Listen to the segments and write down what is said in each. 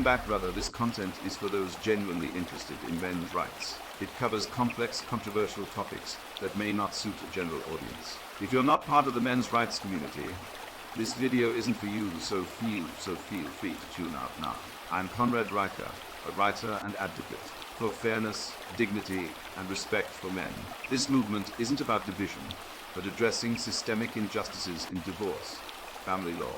back, brother. This content is for those genuinely interested in men's rights. It covers complex, controversial topics that may not suit a general audience. If you're not part of the men's rights community, this video isn't for you, so feel free to tune out now. I'm Conrad Riker, a writer and advocate for fairness, dignity, and respect for men. This movement isn't about division, but addressing systemic injustices in divorce, family law,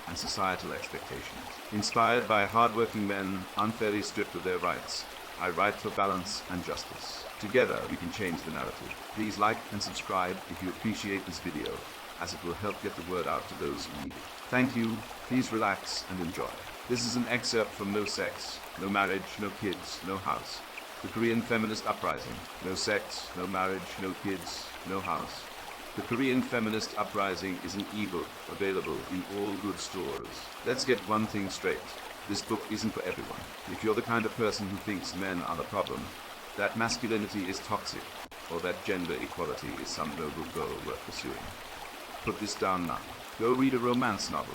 and societal expectations. Inspired by hard-working men unfairly stripped of their rights, I write for balance and justice. Together, we can change the narrative. Please like and subscribe if you appreciate this video, as it will help get the word out to those who need it. Thank you. Please relax and enjoy. This is an excerpt from No Sex, No Marriage, No Kids, No House. The Korean Feminist Uprising. No sex, no marriage, no kids, no house. The Korean Feminist Uprising is an ebook available in all good stores. Let's get one thing straight. This book isn't for everyone. If you're the kind of person who thinks men are the problem, that masculinity is toxic, or that gender equality is some noble goal worth pursuing, put this down now. Go read a romance novel,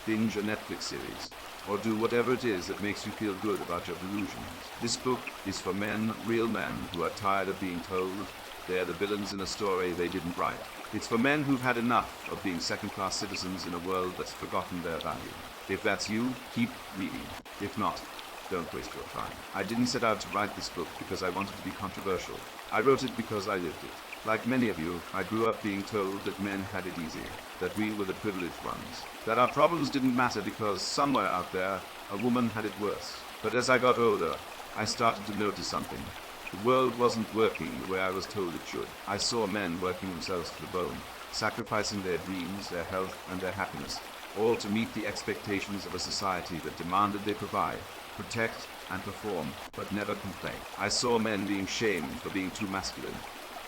binge a Netflix series, or do whatever it is that makes you feel good about your delusions. This book is for men, real men, who are tired of being told they're the villains in a story they didn't write. It's for men who've had enough of being second-class citizens in a world that's forgotten their value. If that's you, keep reading. If not, don't waste your time. I didn't set out to write this book because I wanted to be controversial. I wrote it because I lived it. Like many of you, I grew up being told that men had it easy, that we were the privileged ones, that our problems didn't matter because somewhere out there, a woman had it worse. But as I got older, I started to notice something. The world wasn't working the way I was told it should. I saw men working themselves to the bone, sacrificing their dreams, their health, and their happiness, all to meet the expectations of a society that demanded they provide, protect, and perform, but never complain. I saw men being shamed for being too masculine,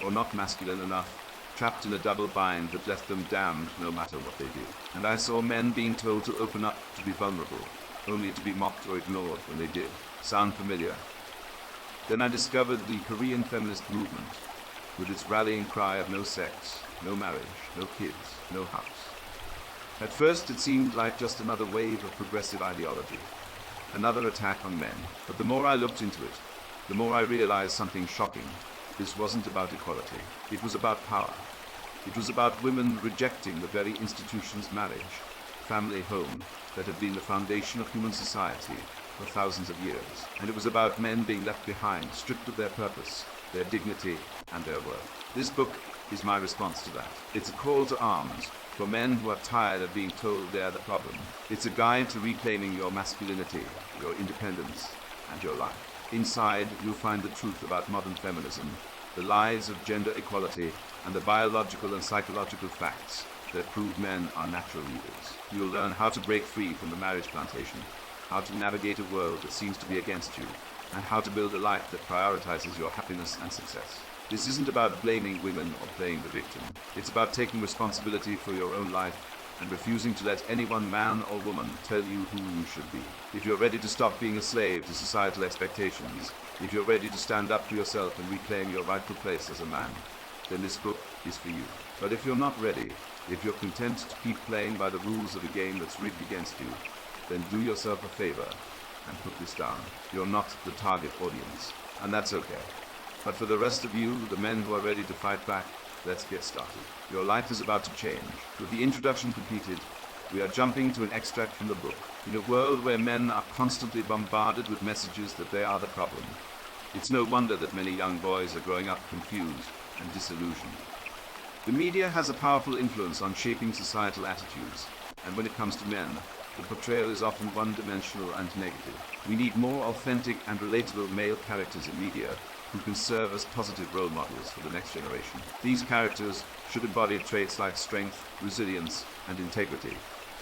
or not masculine enough, trapped in a double bind that left them damned no matter what they did. And I saw men being told to open up, to be vulnerable, only to be mocked or ignored when they did. Sound familiar? Then I discovered the Korean feminist movement, with its rallying cry of no sex, no marriage, no kids, no house. At first it seemed like just another wave of progressive ideology, another attack on men. But the more I looked into it, the more I realized something shocking. This wasn't about equality. It was about power. It was about women rejecting the very institutions, marriage, family, home, that had been the foundation of human society for thousands of years. And it was about men being left behind, stripped of their purpose, their dignity, and their worth. This book is my response to that. It's a call to arms for men who are tired of being told they're the problem. It's a guide to reclaiming your masculinity, your independence, and your life. Inside, you'll find the truth about modern feminism, the lies of gender equality, and the biological and psychological facts that prove men are natural leaders. You'll learn how to break free from the marriage plantation, how to navigate a world that seems to be against you, and how to build a life that prioritizes your happiness and success. This isn't about blaming women or playing the victim. It's about taking responsibility for your own life and refusing to let anyone, man or woman, tell you who you should be. If you're ready to stop being a slave to societal expectations, if you're ready to stand up for yourself and reclaim your rightful place as a man, then this book is for you. But if you're not ready, if you're content to keep playing by the rules of a game that's rigged against you, then do yourself a favor and put this down. You're not the target audience, and that's okay. But for the rest of you, the men who are ready to fight back, let's get started. Your life is about to change. With the introduction completed, we are jumping to an extract from the book. In a world where men are constantly bombarded with messages that they are the problem, it's no wonder that many young boys are growing up confused and disillusioned. The media has a powerful influence on shaping societal attitudes, and when it comes to men, the portrayal is often one-dimensional and negative. We need more authentic and relatable male characters in media who can serve as positive role models for the next generation. These characters should embody traits like strength, resilience, and integrity,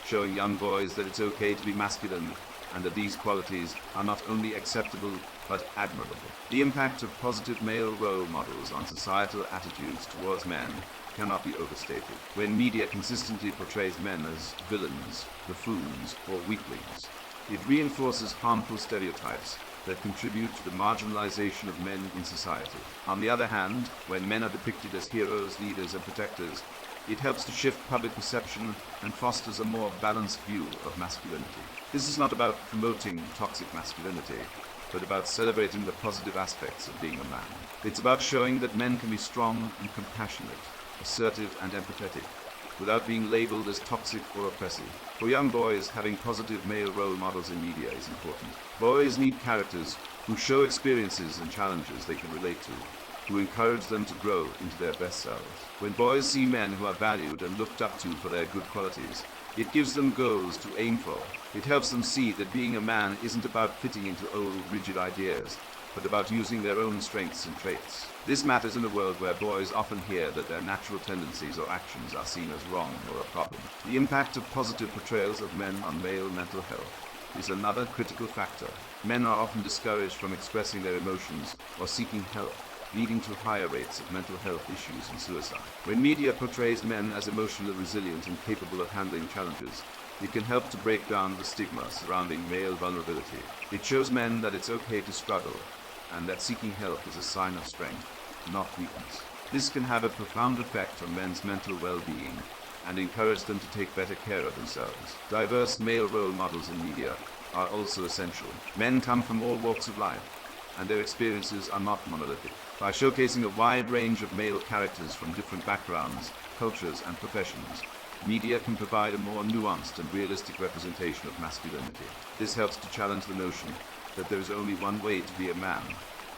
showing young boys that it's okay to be masculine and that these qualities are not only acceptable but admirable. The impact of positive male role models on societal attitudes towards men cannot be overstated. When media consistently portrays men as villains, buffoons, or weaklings, it reinforces harmful stereotypes that contribute to the marginalization of men in society. On the other hand, when men are depicted as heroes, leaders, and protectors, It helps to shift public perception and fosters a more balanced view of masculinity. This is not about promoting toxic masculinity, but about celebrating the positive aspects of being a man. It's about showing that men can be strong and compassionate, assertive and empathetic, without being labeled as toxic or oppressive. For young boys, having positive male role models in media is important. Boys need characters who show experiences and challenges they can relate to, who encourage them to grow into their best selves. When boys see men who are valued and looked up to for their good qualities, it gives them goals to aim for. It helps them see that being a man isn't about fitting into old, rigid ideas, but about using their own strengths and traits. This matters in a world where boys often hear that their natural tendencies or actions are seen as wrong or a problem. The impact of positive portrayals of men on male mental health is another critical factor. Men are often discouraged from expressing their emotions or seeking help, leading to higher rates of mental health issues and suicide. When media portrays men as emotionally resilient and capable of handling challenges, it can help to break down the stigma surrounding male vulnerability. It shows men that it's okay to struggle, and that seeking help is a sign of strength, not weakness. This can have a profound effect on men's mental well-being and encourage them to take better care of themselves. Diverse male role models in media are also essential. Men come from all walks of life, and their experiences are not monolithic. By showcasing a wide range of male characters from different backgrounds, cultures, and professions, media can provide a more nuanced and realistic representation of masculinity. This helps to challenge the notion that there is only one way to be a man,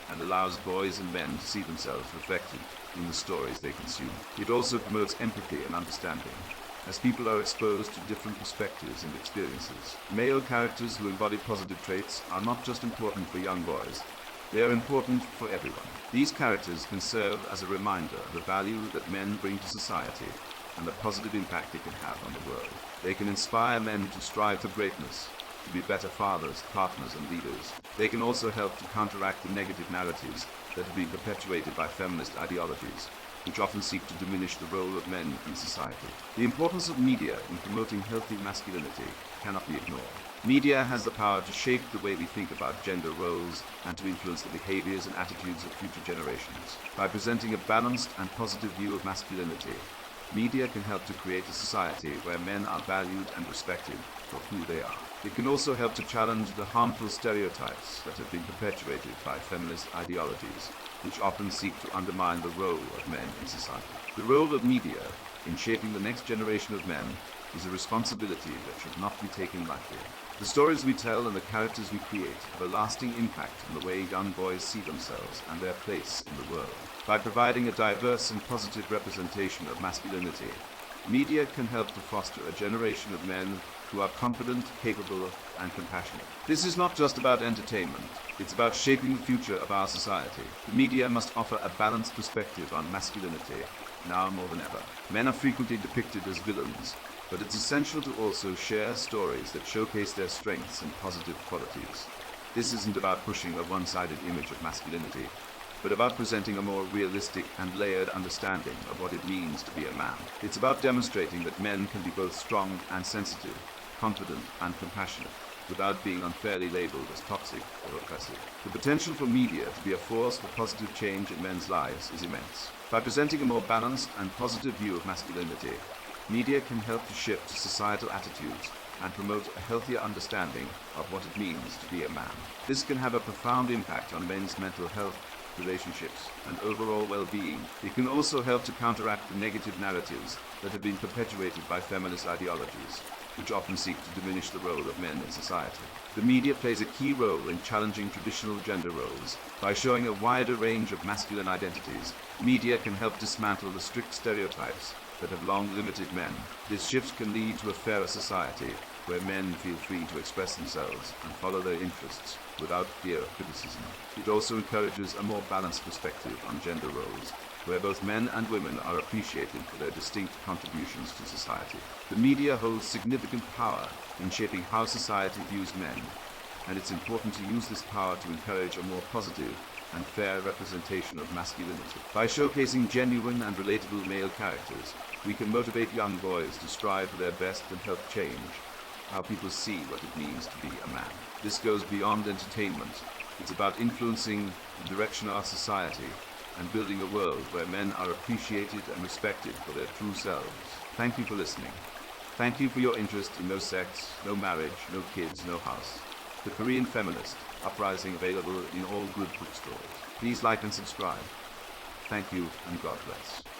and allows boys and men to see themselves reflected in the stories they consume. It also promotes empathy and understanding, as people are exposed to different perspectives and experiences. Male characters who embody positive traits are not just important for young boys, they are important for everyone. These characters can serve as a reminder of the value that men bring to society and the positive impact they can have on the world. They can inspire men to strive for greatness, to be better fathers, partners, and leaders. They can also help to counteract the negative narratives that have been perpetuated by feminist ideologies, which often seek to diminish the role of men in society. The importance of media in promoting healthy masculinity cannot be ignored. Media has the power to shape the way we think about gender roles and to influence the behaviors and attitudes of future generations. By presenting a balanced and positive view of masculinity, media can help to create a society where men are valued and respected for who they are. It can also help to challenge the harmful stereotypes that have been perpetuated by feminist ideologies, which often seek to undermine the role of men in society. The role of media in shaping the next generation of men is a responsibility that should not be taken lightly. The stories we tell and the characters we create have a lasting impact on the way young boys see themselves and their place in the world. By providing a diverse and positive representation of masculinity, media can help to foster a generation of men who are confident, capable, and compassionate. This is not just about entertainment, it's about shaping the future of our society. The media must offer a balanced perspective on masculinity, now more than ever. Men are frequently depicted as villains, but it's essential to also share stories that showcase their strengths and positive qualities. This isn't about pushing a one-sided image of masculinity, but about presenting a more realistic and layered understanding of what it means to be a man. It's about demonstrating that men can be both strong and sensitive, confident and compassionate, without being unfairly labeled as toxic or oppressive. The potential for media to be a force for positive change in men's lives is immense. By presenting a more balanced and positive view of masculinity, media can help to shift societal attitudes and promote a healthier understanding of what it means to be a man. This can have a profound impact on men's mental health, relationships, and overall well-being. It can also help to counteract the negative narratives that have been perpetuated by feminist ideologies, which often seek to diminish the role of men in society. The media plays a key role in challenging traditional gender roles. By showing a wider range of masculine identities, media can help dismantle the strict stereotypes that have long limited men. This shift can lead to a fairer society where men feel free to express themselves and follow their interests without fear of criticism. It also encourages a more balanced perspective on gender roles, where both men and women are appreciated for their distinct contributions to society. The media holds significant power in shaping how society views men, and it's important to use this power to encourage a more positive and fair representation of masculinity. By showcasing genuine and relatable male characters, we can motivate young boys to strive for their best and help change how people see what it means to be a man. This goes beyond entertainment. It's about influencing the direction of our society and building a world where men are appreciated and respected for their true selves. Thank you for listening. Thank you for your interest in no sex, no marriage, no kids, no house. The Korean Feminist, Uprising, available in all good bookstores. Please like and subscribe. Thank you, and God bless.